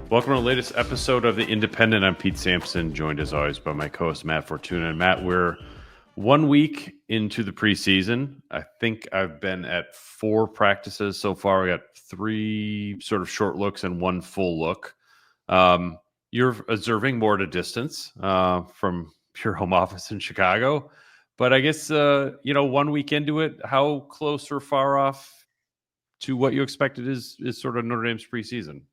Welcome to the latest episode of The Independent. I'm Pete Sampson, joined as always by my co-host Matt Fortuna. And Matt, we're 1 week into the preseason. I think I've been at 4 practices so far. We got 3 sort of short looks and 1 full look. You're observing more at a distance from your home office in Chicago. But I guess, 1 week into it, how close or far off to what you expected is sort of Notre Dame's preseason?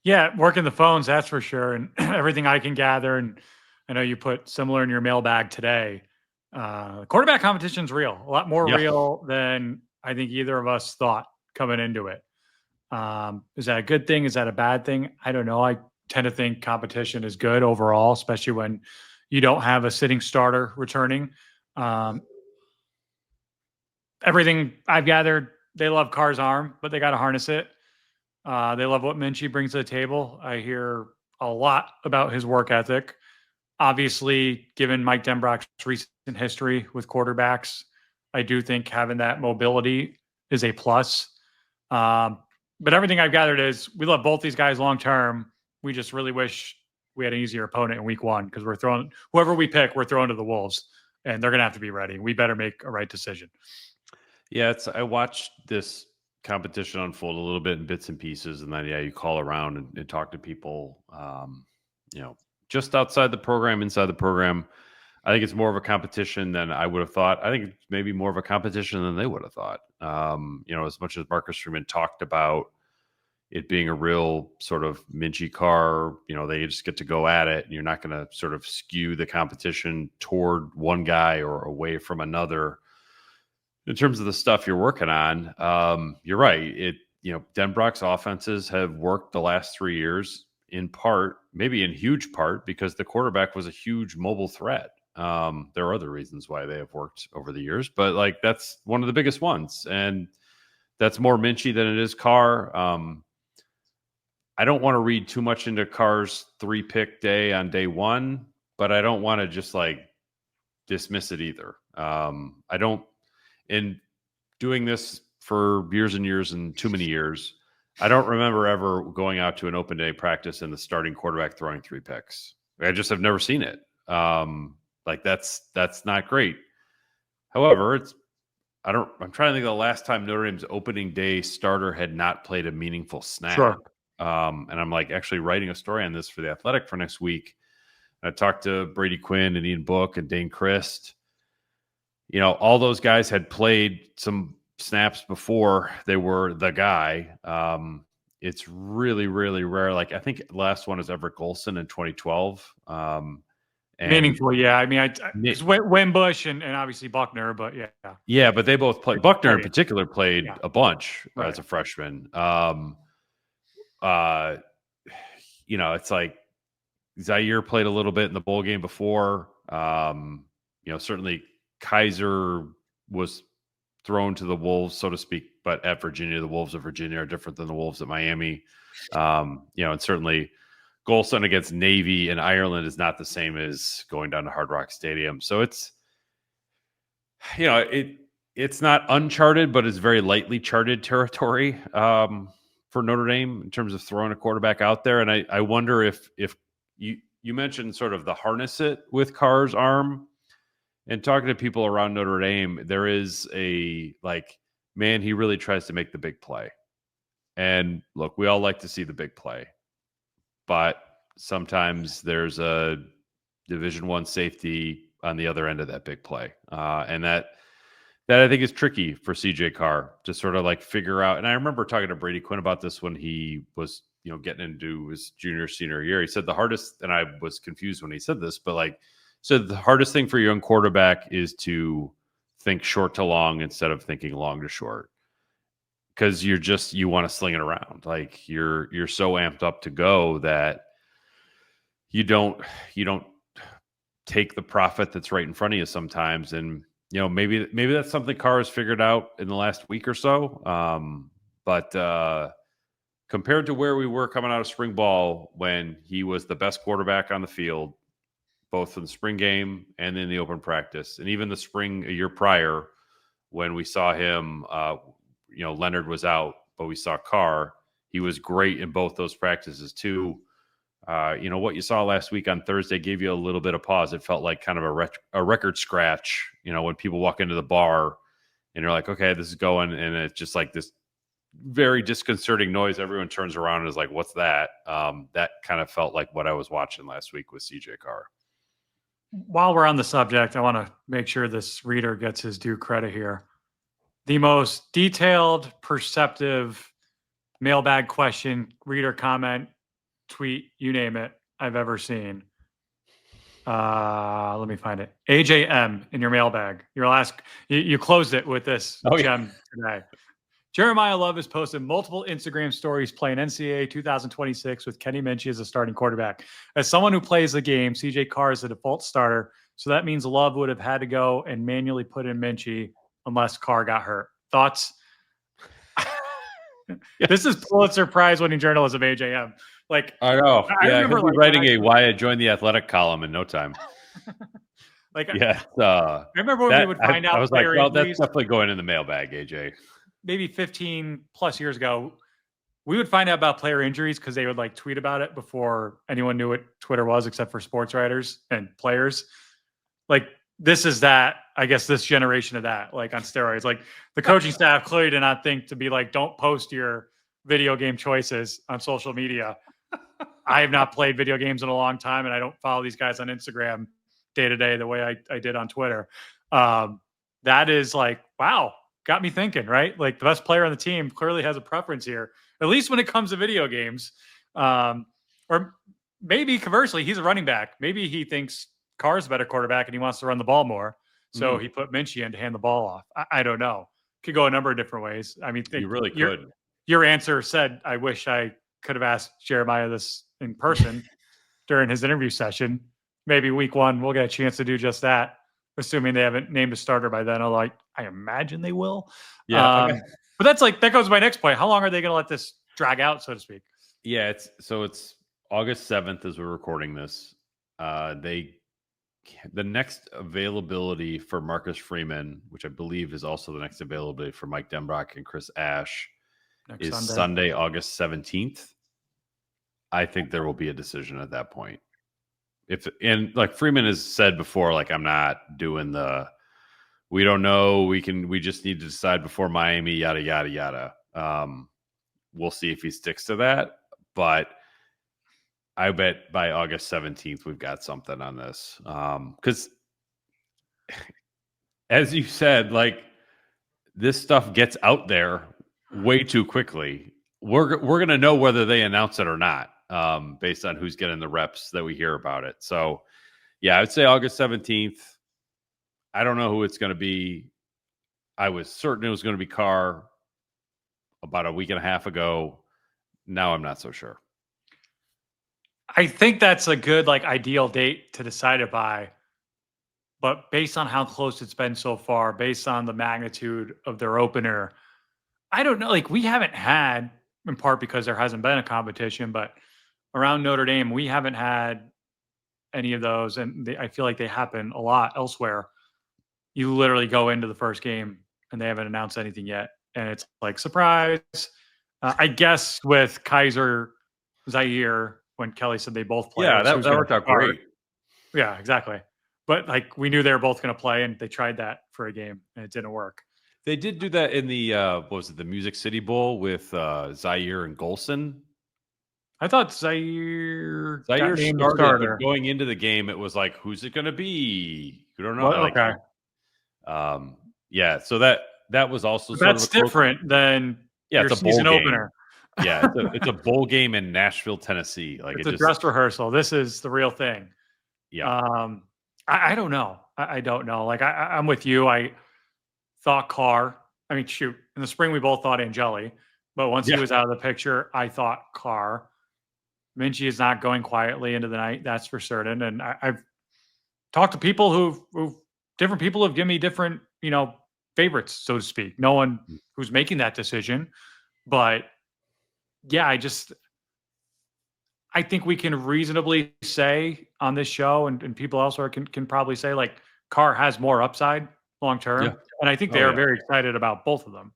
Yeah, working the phones, that's for sure. And everything I can gather, and I know you put similar in your mailbag today. Quarterback competition's real, a lot more real than I think either of us thought coming into it. Is that a good thing? Is that a bad thing? I don't know. I tend to think competition is good overall, especially when you don't have a sitting starter returning. Everything I've gathered, they love Carr's arm, but they got to harness it. They love what Minchey brings to the table. I hear a lot about his work ethic. Obviously, given Mike Denbrock's recent history with quarterbacks, I do think having that mobility is a plus. But everything I've gathered is we love both these guys long term. We just really wish we had an easier opponent in week 1 because we're throwing whoever we pick, we're throwing to the Wolves, and they're going to have to be ready. We better make a right decision. Yeah, I watched this competition unfold a little bit in bits and pieces, and then you call around and talk to people just outside the program, inside the program. I think it's more of a competition than I would have thought. I think it's maybe more of a competition than they would have thought. As much as Marcus Freeman talked about it being a real sort of Minchey Carr, they just get to go at it, and you're not going to sort of skew the competition toward one guy or away from another. In terms of the stuff you're working on, you're right. Denbrock's offenses have worked the last 3 years in part, maybe in huge part, because the quarterback was a huge mobile threat. There are other reasons why they have worked over the years, but that's one of the biggest ones. And that's more Minchey than it is Carr. I don't want to read too much into Carr's 3-pick day on day 1, but I don't want to just dismiss it either. I don't. In doing this for years and years and too many years, I don't remember ever going out to an open day practice and the starting quarterback throwing 3 picks. I just have never seen it. That's not great. However, I'm trying to think of the last time Notre Dame's opening day starter had not played a meaningful snap. Sure. And I'm actually writing a story on this for The Athletic for next week. I talked to Brady Quinn and Ian Book and Dane Christ. All those guys had played some snaps before they were the guy. It's really, really rare. I think the last one is Everett Golson in 2012. Meaningful, yeah. I mean, it's Wimbush and obviously Buckner, but yeah. Yeah, but they both played. Buckner in particular played a bunch as a freshman. It's like Zaire played a little bit in the bowl game before. Certainly Kaiser was thrown to the Wolves, so to speak, but at Virginia, the Wolves of Virginia are different than the Wolves at Miami. And certainly Golson against Navy in Ireland is not the same as going down to Hard Rock Stadium. So it's not uncharted, but it's very lightly charted territory for Notre Dame in terms of throwing a quarterback out there. And I wonder if you mentioned sort of the harness it with Carr's arm. And talking to people around Notre Dame, there is he really tries to make the big play. And look, we all like to see the big play, but sometimes there's a Division I safety on the other end of that big play. And that I think is tricky for CJ Carr to sort of figure out. And I remember talking to Brady Quinn about this when he was, getting into his senior year. He said the hardest, and I was confused when he said this, but so the hardest thing for a young quarterback is to think short to long instead of thinking long to short, because you want to sling it around. You're so amped up to go that you don't take the profit that's right in front of you sometimes. And maybe that's something Carr has figured out in the last week or so. But compared to where we were coming out of spring ball when he was the best quarterback on the field, both in the spring game and in the open practice, and even the spring a year prior when we saw him, Leonard was out, but we saw Carr. He was great in both those practices too. What you saw last week on Thursday gave you a little bit of pause. It felt like kind of a record scratch, when people walk into the bar and you're like, okay, this is going. And it's just like this very disconcerting noise. Everyone turns around and is like, what's that? That kind of felt like what I was watching last week with CJ Carr. While we're on the subject, I want to make sure this reader gets his due credit here. The most detailed, perceptive mailbag question, reader comment, tweet, you name it, I've ever seen. Let me find it. AJM in your mailbag. You closed it with this gem today. Jeremiah Love has posted multiple Instagram stories playing NCAA 2026 with Kenny Minchey as a starting quarterback. As someone who plays the game, CJ Carr is the default starter, so that means Love would have had to go and manually put in Minchey unless Carr got hurt. Thoughts? This is Pulitzer Prize winning journalism, AJM. Like, I know. I remember he'll be writing a Why I Joined the Athletic column in no time. I remember when we would find out. I was like, well, that's definitely going in the mailbag, AJ. Maybe 15 plus years ago, we would find out about player injuries because they would like tweet about it before anyone knew what Twitter was, except for sports writers and players. Like, this is that, I guess, this generation of that, like on steroids. Like, the coaching staff clearly did not think to be like, don't post your video game choices on social media. I have not played video games in a long time, and I don't follow these guys on Instagram day to day the way I did on Twitter. That is like, wow, got me thinking, right? Like, the best player on the team clearly has a preference here, at least when it comes to video games. Or maybe conversely, he's a running back. Maybe he thinks Carr's a better quarterback and he wants to run the ball more. So he put Minchey in to hand the ball off. I don't know. Could go a number of different ways. I mean, you really could. Your answer said, I wish I could have asked Jeremiah this in person during his interview session. Maybe week one, we'll get a chance to do just that, assuming they haven't named a starter by then. I imagine they will. Yeah. But that goes to my next point. How long are they going to let this drag out, so to speak? Yeah. It's August 7th as we're recording this. The next availability for Marcus Freeman, which I believe is also the next availability for Mike Denbrock and Chris Ash, is Sunday, August 17th. I think there will be a decision at that point. Like Freeman has said before, like, I'm not doing we don't know. We just need to decide before Miami, yada, yada, yada. We'll see if he sticks to that. But I bet by August 17th, we've got something on this. Because as you said, like, this stuff gets out there way too quickly. We're going to know whether they announce it or not, based on who's getting the reps that we hear about it. So, yeah, I would say August 17th. I don't know who it's going to be. I was certain it was going to be Carr about a week and a half ago. Now I'm not so sure. I think that's a good, ideal date to decide it by. But based on how close it's been so far, based on the magnitude of their opener, I don't know. We haven't had, in part because there hasn't been a competition, but around Notre Dame, we haven't had any of those. And I feel like they happen a lot elsewhere. You literally go into the first game and they haven't announced anything yet. And it's like, surprise. I guess with Kaiser, Zaire, when Kelly said they both played. Yeah, that worked out great. Yeah, exactly. But we knew they were both going to play, and they tried that for a game, and it didn't work. They did do that in the the Music City Bowl with Zaire and Golson. I thought Zaire started, but going into the game, it was like, who's it going to be? You don't know. Okay. Yeah, so that was also that's different than your it's a season bowl opener. Yeah, it's a bowl game in Nashville, Tennessee. It's a dress rehearsal. This is the real thing. Yeah. I don't know. I don't know. I'm with you. I thought Carr. I mean, shoot. In the spring, we both thought Angeli. But once he was out of the picture, I thought Carr. Minchey is not going quietly into the night. That's for certain. And I've talked to people who different people have given me different, favorites, so to speak. No one who's making that decision. But yeah, I think we can reasonably say on this show, and people elsewhere can probably say, Carr has more upside long term. Yeah. And I think they are very excited about both of them.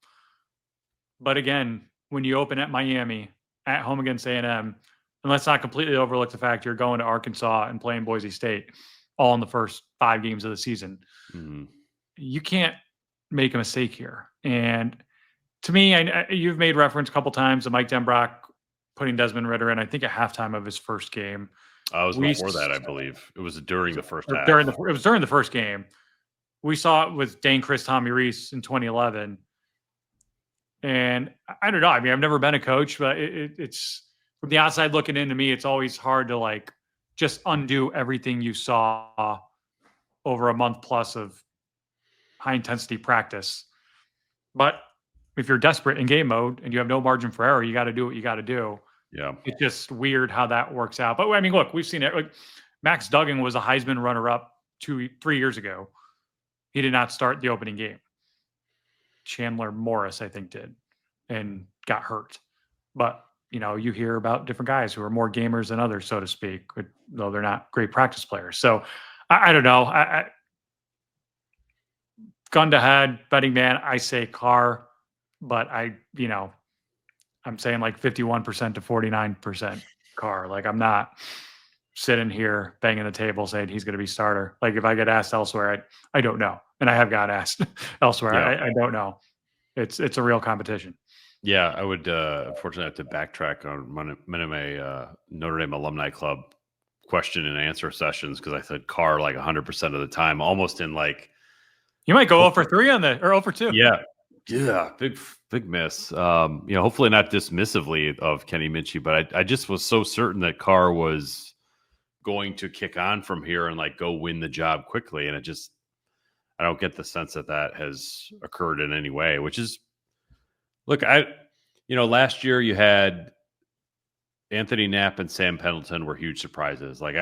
But again, when you open at Miami, at home against A&M, And let's not completely overlook the fact you're going to Arkansas and playing Boise State all in the first 5 games of the season. Mm-hmm. You can't make a mistake here. And to me, you've made reference a couple times to Mike Denbrock putting Desmond Ritter in, I think, at halftime of his first game. It was before that, I believe. It was during the first half. It was during the first game. We saw it with Dane Chris, Tommy Reese in 2011. And I don't know. I mean, I've never been a coach, but it's from the outside looking into me, it's always hard to like just undo everything you saw over a month plus of high intensity practice. But if you're desperate in game mode and you have no margin for error, you got to do what you got to do. Yeah. It's just weird how that works out. But I mean, look, we've seen it. Like Max Duggan was a Heisman runner-up 3 years ago. He did not start the opening game. Chandler Morris, I think, did and got hurt. But, you know, you hear about different guys who are more gamers than others, so to speak, though they're not great practice players. So I don't know. Gun to head, betting man, I say Carr, but I'm saying like 51% to 49% Carr. Like I'm not sitting here banging the table saying he's going to be starter. Like if I get asked elsewhere, I don't know. And I have got asked elsewhere. Yeah. I don't know. It's a real competition. Yeah, I would unfortunately have to backtrack on one of my Notre Dame Alumni Club question and answer sessions because I said Carr like 100% of the time, almost in like. You might go 0 for 3 on the or 0 for 2. Yeah, big miss. Hopefully not dismissively of Kenny Minchey, but I just was so certain that Carr was going to kick on from here and like go win the job quickly, and I don't get the sense that has occurred in any way, which is, look, last year you had Anthony Knapp and Sam Pendleton were huge surprises. Like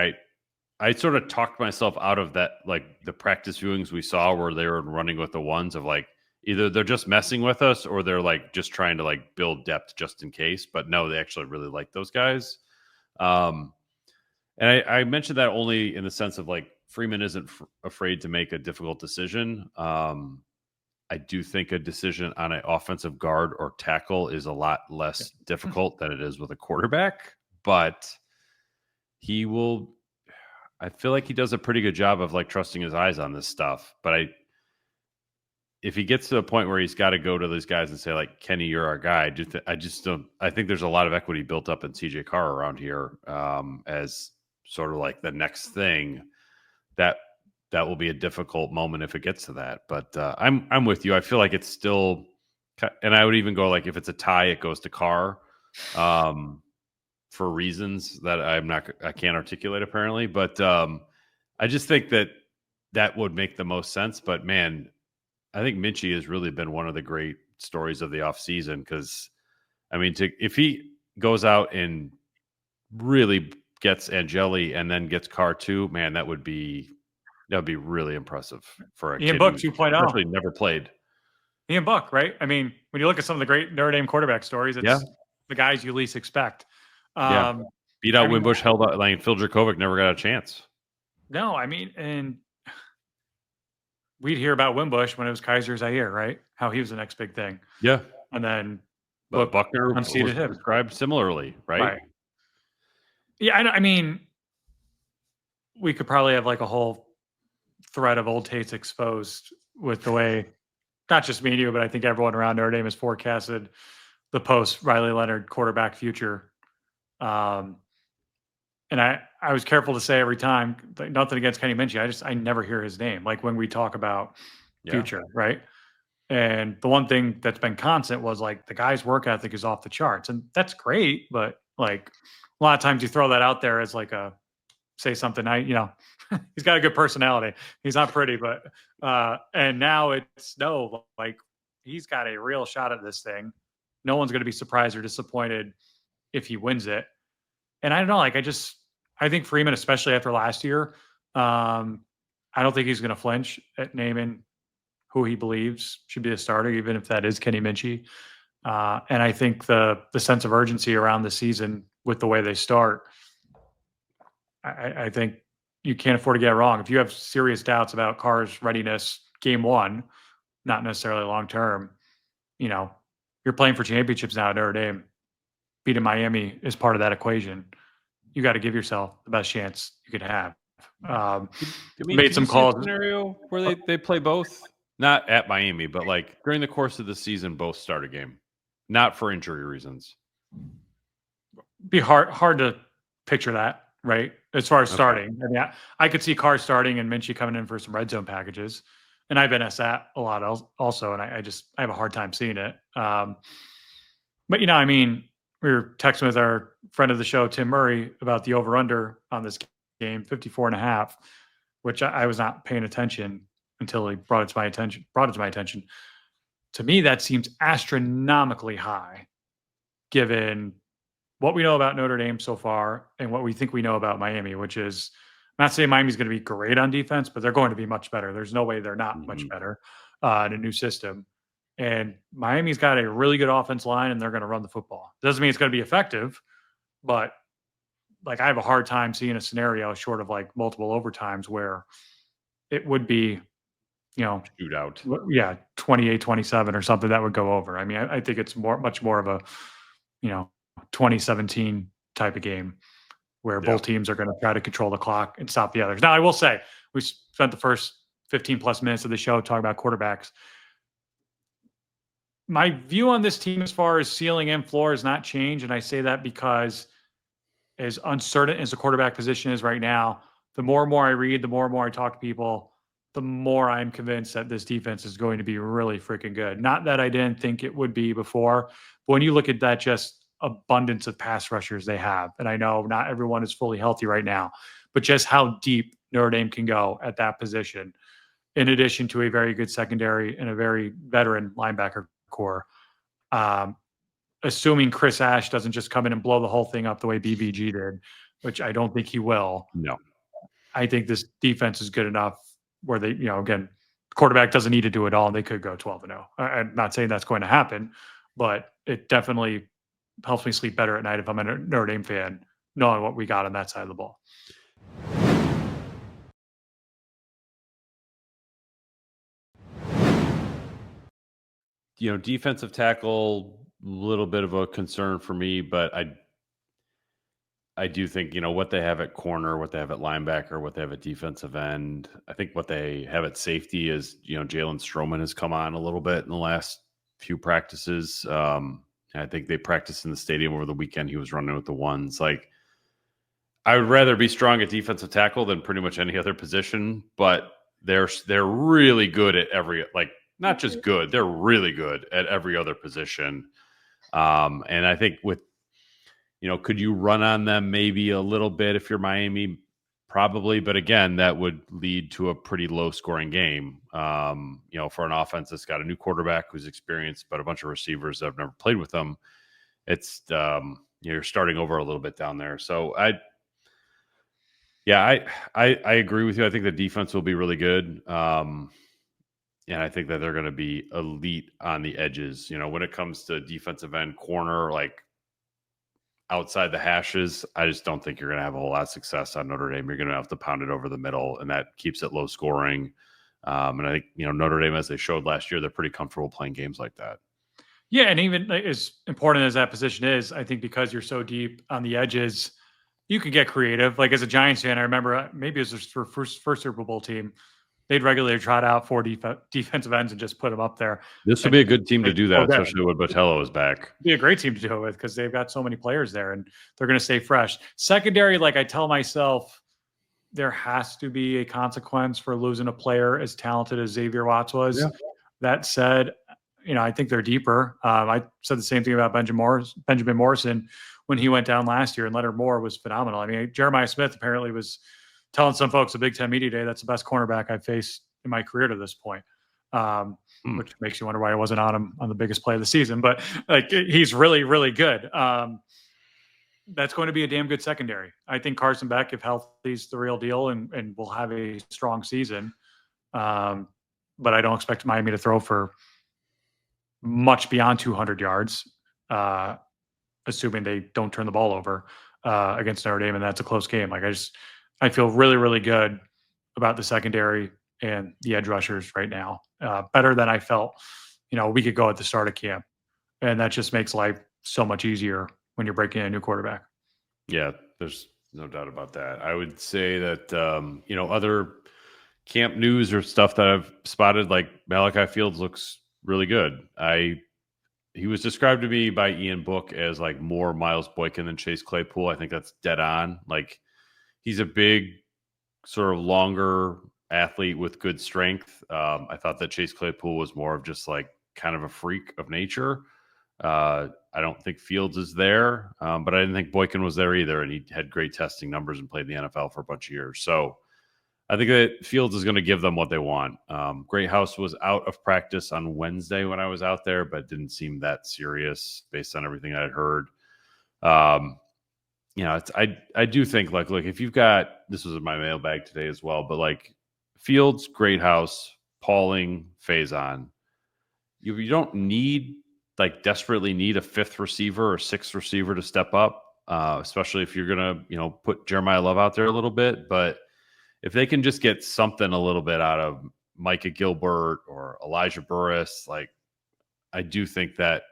I sort of talked myself out of that, like the practice viewings we saw where they were running with the ones of like, either they're just messing with us or they're like just trying to like build depth just in case. But no, they actually really like those guys. And I mentioned that only in the sense of like Freeman isn't afraid to make a difficult decision. I do think a decision on an offensive guard or tackle is a lot less difficult than it is with a quarterback, but I feel like he does a pretty good job of like trusting his eyes on this stuff. But if he gets to a point where he's got to go to these guys and say like, Kenny, you're our guy. I think there's a lot of equity built up in CJ Carr around here as sort of like the next thing that will be a difficult moment if it gets to that. But I'm with you. I feel like it's still, and I would even go like if it's a tie, it goes to Carr for reasons that I can't articulate apparently. But I just think that would make the most sense. But man, I think Minchey has really been one of the great stories of the offseason because, I mean, if he goes out and really gets Angeli and then gets Carr too, man, that would be really impressive for a Ian kid Book who 2.0. actually never played. Ian Book, right? I mean, when you look at some of the great Notre Dame quarterback stories, it's the guys you least expect. Beat out Wimbush, held out. Like Phil Dracovic never got a chance. No, I mean, and we'd hear about Wimbush when it was Kaiser Zaire, right? How he was the next big thing. Yeah. And then Buckner unseated him. Described similarly, right? Yeah, I mean, we could probably have like a whole thread of old Tates exposed with the way, not just me and you, but I think everyone around Notre Dame has forecasted the post Riley Leonard quarterback future. And I was careful to say every time, nothing against Kenny Minchey. I never hear his name. Like when we talk about future, right? And the one thing that's been constant was like the guy's work ethic is off the charts, and that's great. But like a lot of times you throw that out there as like say something. He's got a good personality. He's not pretty, but and now it's like he's got a real shot at this thing. No one's going to be surprised or disappointed if he wins it. And I don't know, like I think Freeman, especially after last year, I don't think he's going to flinch at naming who he believes should be a starter, even if that is Kenny Minchey. And I think the sense of urgency around the season with the way they start, I think you can't afford to get it wrong. If you have serious doubts about Carr's readiness game one, not necessarily long term, you're playing for championships now at Notre Dame. Beating Miami is part of that equation. you got to give yourself the best chance you could have. Made some calls. Scenario where they play both, not at Miami, but like during the course of the season, both start a game, not for injury reasons. Be hard to picture that, right? As far as starting, I mean, I could see Carr starting and Minchey coming in for some red zone packages, and I've been asked that a lot also, and I have a hard time seeing it. But I mean, we were texting with our friend of the show, Tim Murray, about the over/under on this game, 54.5, which I was not paying attention until he brought it to my attention. To me, that seems astronomically high, given what we know about Notre Dame so far and what we think we know about Miami, which is, I'm not saying Miami's going to be great on defense, but they're going to be much better. There's no way they're not much better in a new system. And Miami's got a really good offense line, and they're going to run the football. Doesn't mean it's going to be effective, but like I have a hard time seeing a scenario short of like multiple overtimes where it would be, shootout. Yeah, 28-27 or something that would go over. I mean, I think it's much more of a, 2017 type of game where both teams are going to try to control the clock and stop the others. Now, I will say, we spent the first 15 plus minutes of the show talking about quarterbacks. My view on this team as far as ceiling and floor has not changed. And I say that because as uncertain as the quarterback position is right now, the more and more I read, the more and more I talk to people, the more I'm convinced that this defense is going to be really freaking good. Not that I didn't think it would be before, but when you look at that just abundance of pass rushers they have, and I know not everyone is fully healthy right now, but just how deep Notre Dame can go at that position, in addition to a very good secondary and a very veteran linebacker core. Assuming Chris Ash doesn't just come in and blow the whole thing up the way BVG did, which I don't think he will. No. I think this defense is good enough where they, again, the quarterback doesn't need to do it all, and they could go 12-0. I'm not saying that's going to happen, but it definitely helps me sleep better at night if I'm a Notre Dame fan, knowing what we got on that side of the ball. Defensive tackle, a little bit of a concern for me, but I do think, what they have at corner, what they have at linebacker, what they have at defensive end. I think what they have at safety is, Jalen Stroman has come on a little bit in the last few practices. I think they practiced in the stadium over the weekend. He was running with the ones. Like, I would rather be strong at defensive tackle than pretty much any other position, but they're really good at every, not just good, they're really good at every other position. And I think with, could you run on them maybe a little bit if you're Miami? Probably. But again, that would lead to a pretty low scoring game, for an offense that's got a new quarterback who's experienced, but a bunch of receivers that have never played with them. It's, you're starting over a little bit down there. So I agree with you. I think the defense will be really good. And I think that they're going to be elite on the edges. When it comes to defensive end, corner, like outside the hashes, I just don't think you're going to have a whole lot of success on Notre Dame. You're going to have to pound it over the middle, and that keeps it low scoring. And I think, Notre Dame, as they showed last year, they're pretty comfortable playing games like that. Yeah, and even as important as that position is, I think because you're so deep on the edges, you could get creative. Like as a Giants fan, I remember maybe it was their first Super Bowl team. They'd regularly trot out 4 defensive ends and just put them up there. This would be a good team to do that, especially when Botello is back. It'd be a great team to do it with because they've got so many players there and they're going to stay fresh. Secondary, like I tell myself, there has to be a consequence for losing a player as talented as Xavier Watts was. Yeah. That said, I think they're deeper. I said the same thing about Benjamin Morrison when he went down last year, and Leonard Moore was phenomenal. I mean, Jeremiah Smith apparently was telling some folks at Big Ten Media Day that's the best cornerback I've faced in my career to this point, which makes you wonder why I wasn't on him on the biggest play of the season. But like, he's really, really good. That's going to be a damn good secondary. I think Carson Beck, if healthy, is the real deal and will have a strong season. But I don't expect Miami to throw for much beyond 200 yards, assuming they don't turn the ball over against Notre Dame, and that's a close game. Like I feel really, really good about the secondary and the edge rushers right now, better than I felt, a week ago at the start of camp. And that just makes life so much easier when you're breaking in a new quarterback. Yeah, there's No doubt about that. I would say that other camp news or stuff that I've spotted, like Malachi Fields looks really good. He was described to me by Ian Book as like more Miles Boykin than Chase Claypool. I think that's dead on. Like he's a big, sort of longer athlete with good strength. I thought that Chase Claypool was more of just like kind of a freak of nature. I don't think Fields is there, but I didn't think Boykin was there either. And he had great testing numbers and played in the NFL for a bunch of years. So I think that Fields is going to give them what they want. Great House was out of practice on Wednesday when I was out there, but didn't seem that serious based on everything I had heard. I do think like, look, if you've got, this was in my mailbag today as well, but like Fields, Great House, Pauling, Faison, you don't need desperately need a fifth receiver or sixth receiver to step up, especially if you're going to, put Jeremiah Love out there a little bit. But if they can just get something a little bit out of Micah Gilbert or Elijah Burris, like I do think that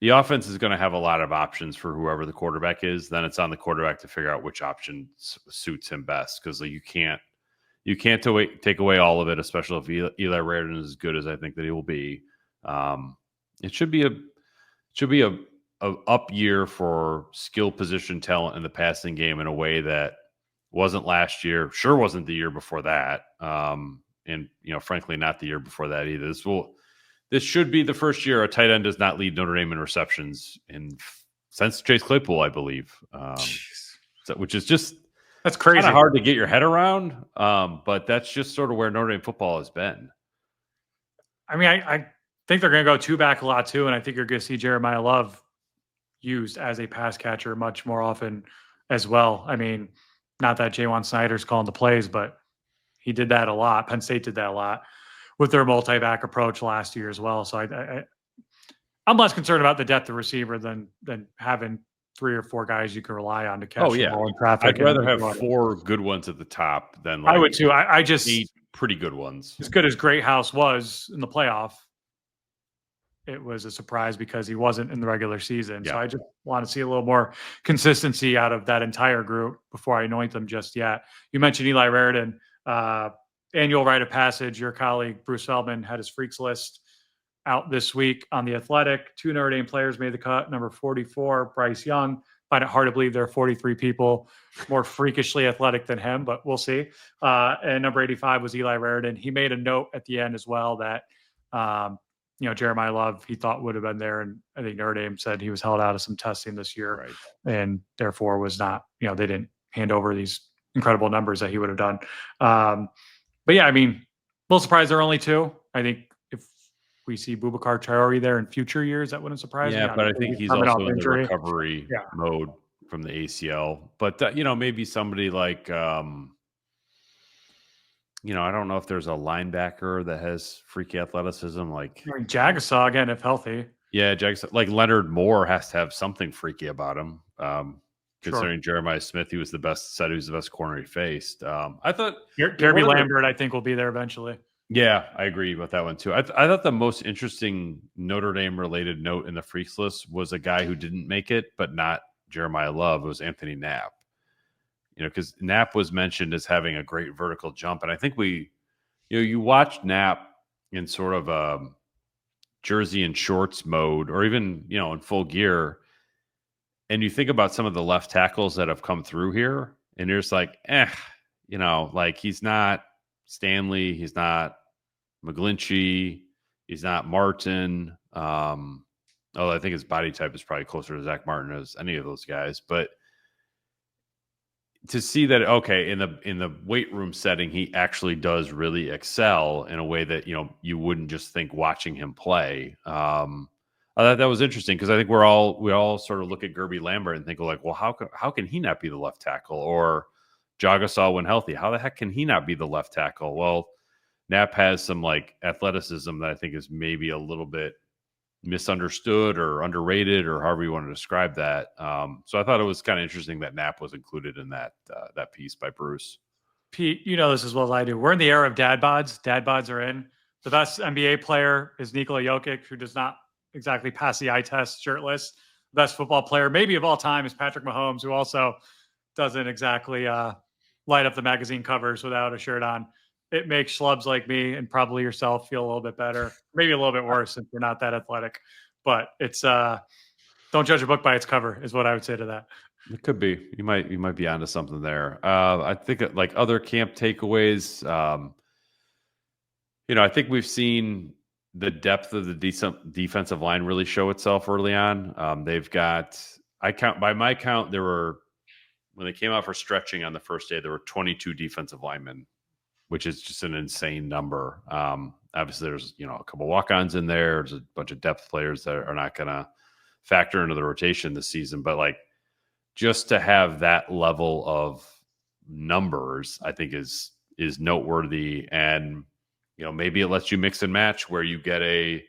the offense is going to have a lot of options for whoever the quarterback is. Then it's on the quarterback to figure out which option suits him best. Because you can't take away all of it, especially if Eli Raridon is as good as I think that he will be. It should be a up year for skill position talent in the passing game in a way that wasn't last year. Sure wasn't the year before that. And frankly, not the year before that either. This should be the first year a tight end does not lead Notre Dame in receptions since Chase Claypool, I believe. Which is just that's crazy. Kind of hard to get your head around, but that's just sort of where Notre Dame football has been. I mean, I think they're going to go two back a lot too, and I think you're going to see Jeremiah Love used as a pass catcher much more often as well. I mean, not that Jaywan Snyder's calling the plays, but he did that a lot. Penn State did that a lot with their multi-back approach last year as well. So I'm less concerned about the depth of receiver than having 3 or 4 guys you can rely on to catch the ball in traffic. I'd rather have 4 good ones at the top than I would too. I just 8 pretty good ones. As good as Great House was in the playoff, it was a surprise because he wasn't in the regular season. Yeah. So I just want to see a little more consistency out of that entire group before I anoint them just yet. You mentioned Eli Raridon, annual rite of passage. Your colleague Bruce Feldman had his freaks list out this week on The Athletic. 2 Notre Dame players made the cut. Number 44, Bryce Young. Find it hard to believe there are 43 people more freakishly athletic than him, but we'll see. And number 85 was Eli Raridon. He made a note at the end as well that, Jeremiah Love, he thought would have been there. And I think Notre Dame said he was held out of some testing this year, right, and therefore was not, they didn't hand over these incredible numbers that he would have done. But yeah, I mean, a little surprised there are only 2. I think if we see Boubacar Traore there in future years, that wouldn't surprise me. Yeah, but I think he's also in the recovery mode from the ACL. But, maybe somebody like, I don't know if there's a linebacker that has freaky athleticism. Like Jagasaw, again, if healthy. Yeah, Jagasaw. Like Leonard Moore has to have something freaky about him. Considering Jeremiah Smith, he was the best corner he faced. I thought Derby Lambert, I think, will be there eventually. Yeah, I agree with that one too. I thought the most interesting Notre Dame related note in the freaks list was a guy who didn't make it, but not Jeremiah Love. It was Anthony Knapp. Because Knapp was mentioned as having a great vertical jump, and I think you watch Knapp in sort of a jersey and shorts mode, or even in full gear. And you think about some of the left tackles that have come through here, and you're just like, like he's not Stanley, he's not McGlinchey, he's not Martin. Although I think his body type is probably closer to Zach Martin as any of those guys. But to see that, in the weight room setting, he actually does really excel in a way that you wouldn't just think watching him play. I thought that was interesting because I think we all sort of look at Derby Lambert and think like, well, how can he not be the left tackle? Or Jagasaw when healthy, how the heck can he not be the left tackle? Well, Knapp has some like athleticism that I think is maybe a little bit misunderstood or underrated, or however you want to describe that. So I thought it was kind of interesting that Knapp was included in that piece by Bruce. Pete, you know this as well as I do. We're in the era of dad bods. Dad bods are in. The best NBA player is Nikola Jokic, who does not exactly pass the eye test shirtless. The best football player maybe of all time is Patrick Mahomes, who also doesn't exactly light up the magazine covers without a shirt on. It makes schlubs like me and probably yourself feel a little bit better, maybe a little bit worse if you're not that athletic. But it's don't judge a book by its cover is what I would say to that. It could be. You might be onto something there. I think like other camp takeaways. I think we've seen the depth of the defensive line really show itself early on. They've got, by my count, when they came out for stretching on the first day, there were 22 defensive linemen, which is just an insane number. Obviously, there's a couple walk-ons in there. There's a bunch of depth players that are not going to factor into the rotation this season, but like just to have that level of numbers, I think is noteworthy. And maybe it lets you mix and match where you get a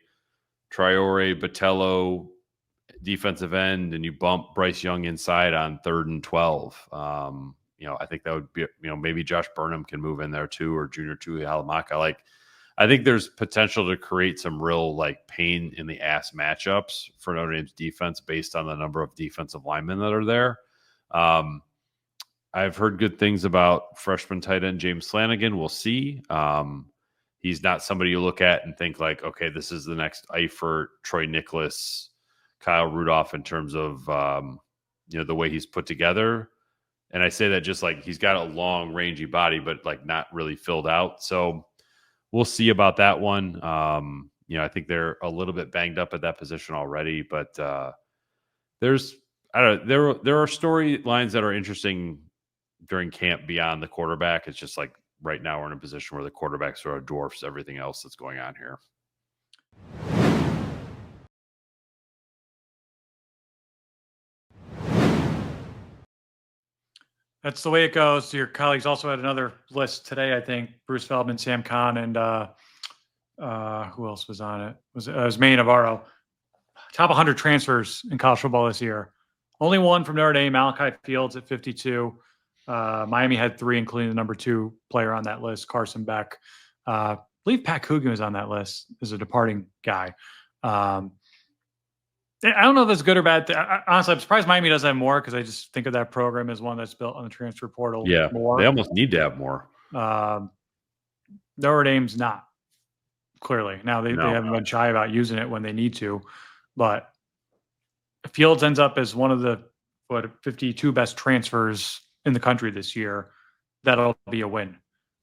Traore Botello defensive end and you bump Bryce Young inside on 3rd and 12. I think that would be, maybe Josh Burnham can move in there too, or Junior Tui Halamaka. I think there's potential to create some real pain in the ass matchups for Notre Dame's defense based on the number of defensive linemen that are there. I've heard good things about freshman tight end James Flanagan. We'll see. He's not somebody you look at and think okay, this is the next Eifert, Troy Nicholas, Kyle Rudolph in terms of the way he's put together. And I say that just he's got a long, rangy body, but not really filled out. So we'll see about that one. I think they're a little bit banged up at that position already, but there are storylines that are interesting during camp beyond the quarterback. It's just right now we're in a position where the quarterback sort of dwarfs everything else that's going on here. That's the way it goes. Your colleagues also had another list today, I think. Bruce Feldman, Sam Kahn, and who else was on it? It was May Navarro. Top 100 transfers in college football this year. Only one from Notre Dame, Malachi Fields at 52. Miami had 3, including the number 2 player on that list, Carson Beck. I believe Pat Coogan was on that list as a departing guy. I don't know if that's good or bad. Honestly, I'm surprised Miami doesn't have more because I just think of that program as one that's built on the transfer portal. Yeah, more. They almost need to have more. Notre Dame's not, clearly. Now, they haven't been shy about using it when they need to. But Fields ends up as one of the 52 best transfers in the country this year. That'll be a win.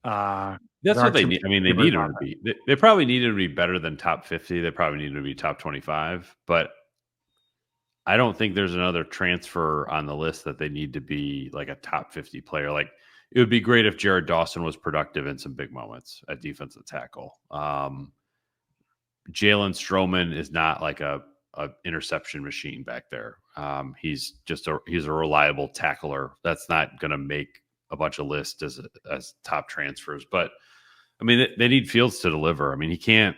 That's what they need. I mean, they need him to be. They probably need him to be better than top 50. They probably need him to be top 25. But I don't think there's another transfer on the list that they need to be a top 50 player. It would be great if Jared Dawson was productive in some big moments at defensive tackle. Jalen Stroman is not a interception machine back there. He's a reliable tackler. That's not going to make a bunch of lists as top transfers. But I mean, they need Fields to deliver. I mean, he can't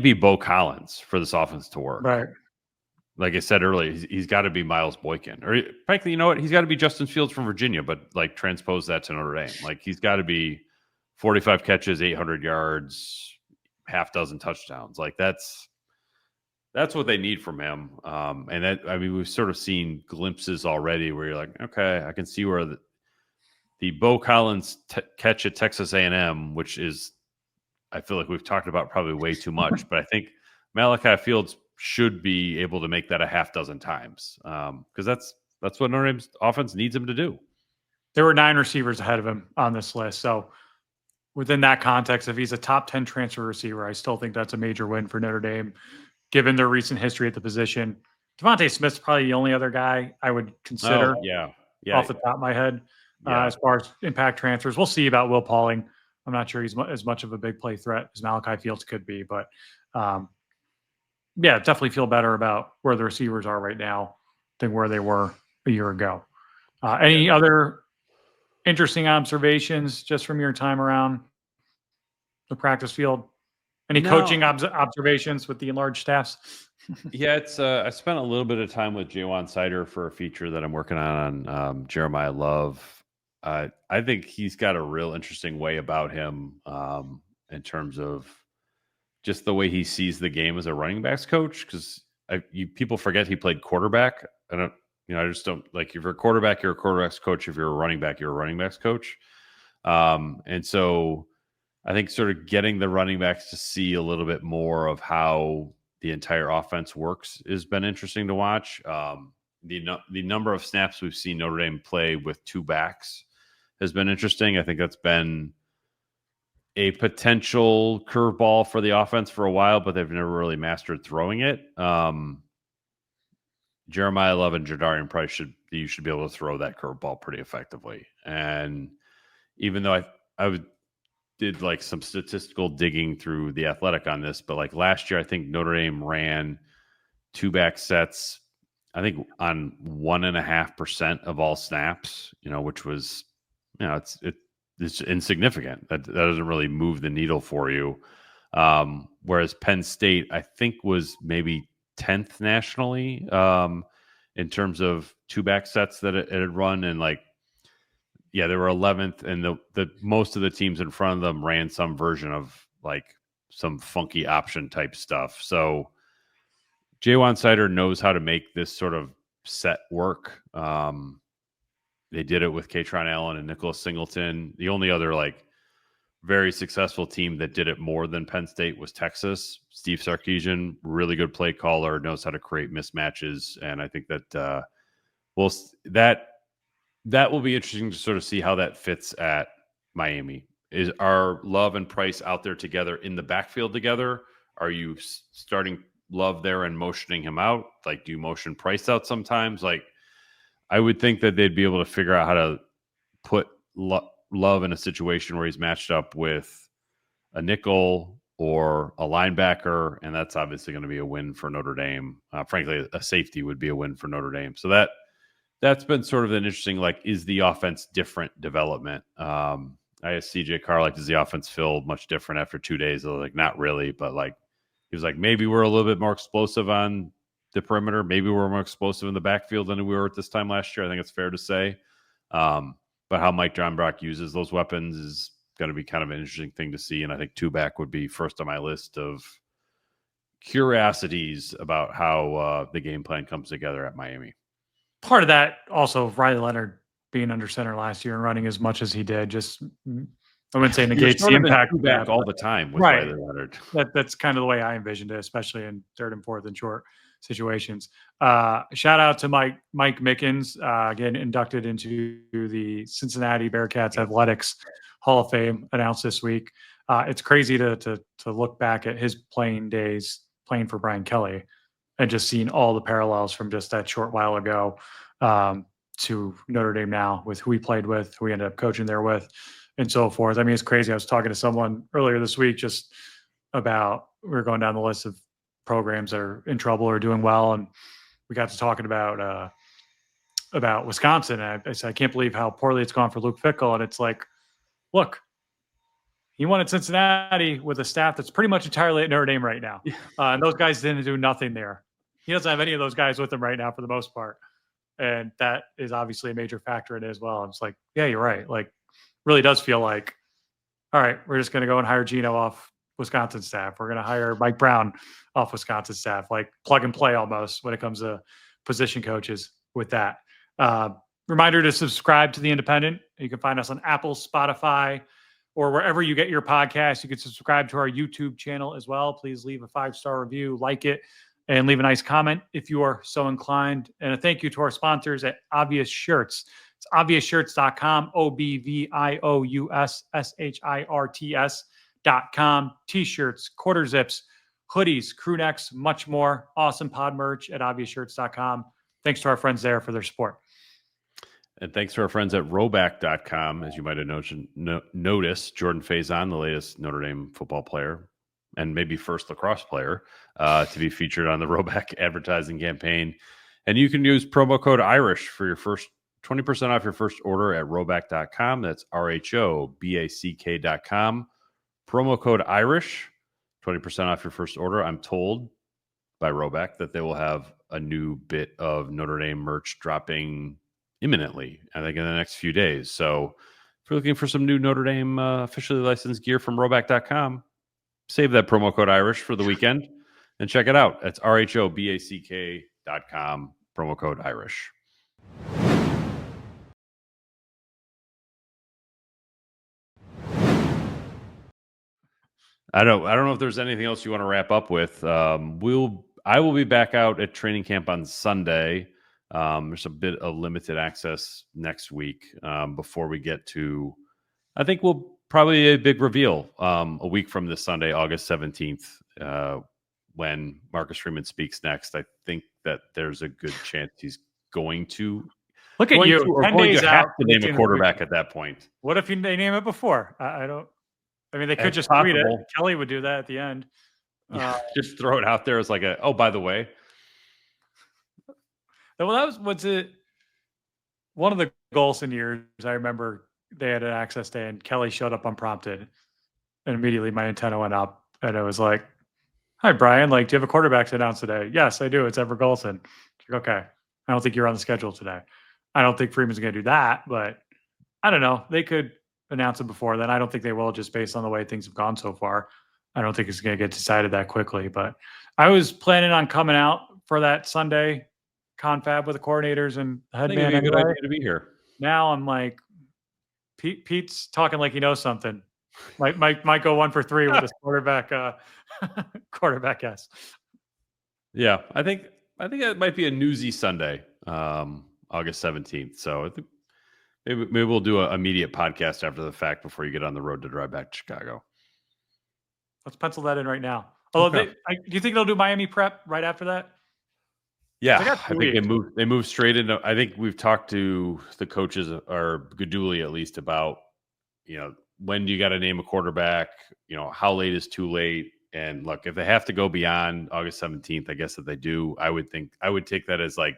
be Bo Collins for this offense to work. Right. Like I said earlier, he's got to be Miles Boykin. Or frankly, you know what? He's got to be Justin Fields from Virginia, but transpose that to Notre Dame. He's got to be 45 catches, 800 yards, half dozen touchdowns. That's what they need from him. And that, I mean, we've sort of seen glimpses already where you're okay, I can see where the Bo Collins catch at Texas A&M, which is, I feel like we've talked about probably way too much, but I think Malachi Fields should be able to make that a half dozen times because that's what Notre Dame's offense needs him to do. There were 9 receivers ahead of him on this list. So within that context, if he's a top 10 transfer receiver, I still think that's a major win for Notre Dame, given their recent history at the position. Devontae Smith's probably the only other guy I would consider off the top of my head as far as impact transfers. We'll see about Will Pauling. I'm not sure he's as much of a big play threat as Malachi Fields could be, but definitely feel better about where the receivers are right now than where they were a year ago. Any other interesting observations just from your time around the practice field? Any coaching observations with the enlarged staffs? It's I spent a little bit of time with Jaywan Sider for a feature that I'm working on Jeremiah Love. I think he's got a real interesting way about him in terms of just the way he sees the game as a running backs coach. Because people forget he played quarterback. I just don't like if you're a quarterback, you're a quarterback's coach. If you're a running back, you're a running back's coach. And so I think sort of getting the running backs to see a little bit more of how the entire offense works has been interesting to watch. The number of snaps we've seen Notre Dame play with two backs has been interesting. I think that's been a potential curveball for the offense for a while, but they've never really mastered throwing it. Jeremiah Love and Jadarian Price you should be able to throw that curveball pretty effectively. And even though I did like some statistical digging through the Athletic on this, but like last year, I think Notre Dame ran two back sets, I think on 1.5% of all snaps, which was, it's insignificant. That doesn't really move the needle for you. Whereas Penn State, I think, was maybe 10th nationally in terms of two back sets that it had run. And they were 11th, and the most of the teams in front of them ran some version of like some funky option type stuff. So Jaywan Sider knows how to make this sort of set work. They did it with Katron Allen and Nicholas Singleton. The only other very successful team that did it more than Penn State was Texas. Steve Sarkisian, really good play caller, knows how to create mismatches, and I think that that will be interesting to sort of see how that fits at Miami. Are Love and Price out there together in the backfield together? Are you starting Love there and motioning him out? Do you motion Price out sometimes? I would think that they'd be able to figure out how to put Love in a situation where he's matched up with a nickel or a linebacker, and that's obviously going to be a win for Notre Dame. Frankly, a safety would be a win for Notre Dame. So that's been sort of an interesting, is the offense different development? I asked CJ Carr, does the offense feel much different after 2 days? Not really, but he was maybe we're a little bit more explosive on the perimeter. Maybe we're more explosive in the backfield than we were at this time last year. I think it's fair to say. But how Mike Denbrock uses those weapons is going to be kind of an interesting thing to see. And I think two-back would be first on my list of curiosities about how the game plan comes together at Miami. Part of that also, Riley Leonard being under center last year and running as much as he did, just I wouldn't say negates the impact of that all the time with right. Riley Leonard. That's kind of the way I envisioned it, especially in third and fourth and short situations. Shout out to Mike Mickens, again inducted into the Cincinnati Bearcats Athletics Hall of Fame, announced this week. It's crazy to look back at his playing days playing for Brian Kelly and just seeing all the parallels from just that short while ago to Notre Dame now with who he played with, who he ended up coaching there with, and so forth. I mean, it's crazy. I was talking to someone earlier this week just about, we were going down the list of programs that are in trouble or doing well, and we got to talking about Wisconsin. And I said, I can't believe how poorly it's gone for Luke Fickell. And it's look, he won at Cincinnati with a staff that's pretty much entirely at Notre Dame right now. And those guys didn't do nothing there. He doesn't have any of those guys with him right now for the most part. And that is obviously a major factor in it as well. I'm just yeah, you're right. Really does feel all right, we're just going to go and hire Gino off Wisconsin staff. We're going to hire Mike Brown off Wisconsin staff, plug and play almost when it comes to position coaches with that. Reminder to subscribe to The Independent. You can find us on Apple, Spotify, or wherever you get your podcasts. You can subscribe to our YouTube channel as well. Please leave a 5-star review, like it, and leave a nice comment if you are so inclined. And a thank you to our sponsors at Obvious Shirts. It's obviousshirts.com, OBVIOUSSHIRTS.com. T-shirts, quarter zips, hoodies, crew necks, much more. Awesome pod merch at obviousshirts.com. Thanks to our friends there for their support. And thanks to our friends at Roback.com. As you might have noticed, Jordan Faison, the latest Notre Dame football player and maybe first lacrosse player to be featured on the Roback advertising campaign. And you can use promo code IRISH for your first 20% off your first order at Roback.com. That's RHOBACK.com. Promo code IRISH, 20% off your first order. I'm told by Roback that they will have a new bit of Notre Dame merch dropping imminently, I think in the next few days. So if you're looking for some new Notre Dame officially licensed gear from Roback.com, save that promo code IRISH for the weekend and check it out. That's RHOBACK.com, promo code IRISH. I don't know if there's anything else you want to wrap up with. I will be back out at training camp on Sunday. There's a bit of limited access next week before we get to, I think we'll probably a big reveal a week from this Sunday, August 17th, when Marcus Freeman speaks next. I think that there's a good chance he's going to look at you. or 10 going days to have out to name a quarterback at that point. What if they name it before? I don't. I mean, they could It's just tweet it. possible. Kelly would do that at the end. Just throw it out there as like oh, by the way. Well, that was what's it. One of the Golson years, I remember they had an access day and Kelly showed up unprompted, and immediately my antenna went up, and it was like, "Hi, Brian. Like, do you have a quarterback to announce today?" "Yes, I do. It's Everett Golson." Like, okay. I don't think you're on the schedule today. I don't think Freeman's going to do that, but I don't know. They could announce it before then. I don't think they will, just based on the way things have gone so far. I don't think it's going to get decided that quickly, but I was planning on coming out for that Sunday confab with the coordinators and head man. I think it'd be a good idea to be here. Now I'm like, Pete's talking like he knows something. Might go 1 for 3 with this quarterback yes. Yeah, I think it might be a newsy Sunday, August 17th. So I think maybe we'll do an immediate podcast after the fact before you get on the road to drive back to Chicago. Let's pencil that in right now. Although, Okay. do you think they'll do Miami prep right after that? Yeah, I think they move straight into. I think we've talked to the coaches, or Gaduli at least, about when do you got to name a quarterback? How late is too late? And look, if they have to go beyond August 17th, I guess that they do. I would take that as like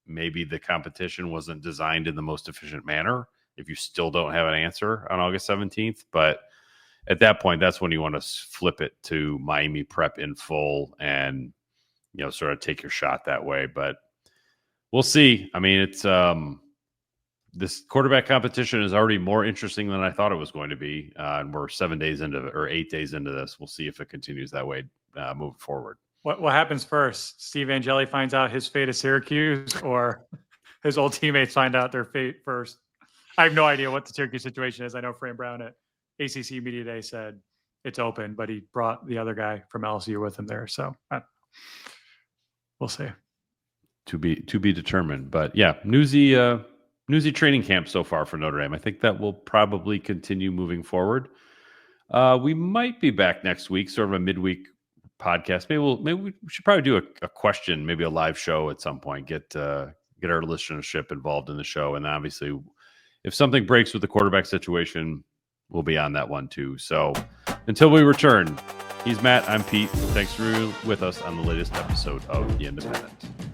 maybe the competition wasn't designed in the most efficient manner if you still don't have an answer on August 17th. But at that point, that's when you want to flip it to Miami prep in full and sort of take your shot that way. But we'll see. I mean, it's this quarterback competition is already more interesting than I thought it was going to be. And we're 8 days into this. We'll see if it continues that way moving forward. What happens first? Steve Angeli finds out his fate at Syracuse, or his old teammates find out their fate first? I have no idea what the Syracuse situation is. I know Fran Brown at ACC Media Day said it's open, but he brought the other guy from LSU with him there. So we'll see. To be determined. But yeah, newsy training camp so far for Notre Dame. I think that will probably continue moving forward. We might be back next week, sort of a midweek podcast. Maybe we should probably do a question, maybe a live show at some point. Get our listenership involved in the show, and obviously, if something breaks with the quarterback situation, we'll be on that one too. So until we return, he's Matt, I'm Pete. Thanks for being with us on the latest episode of The Independent.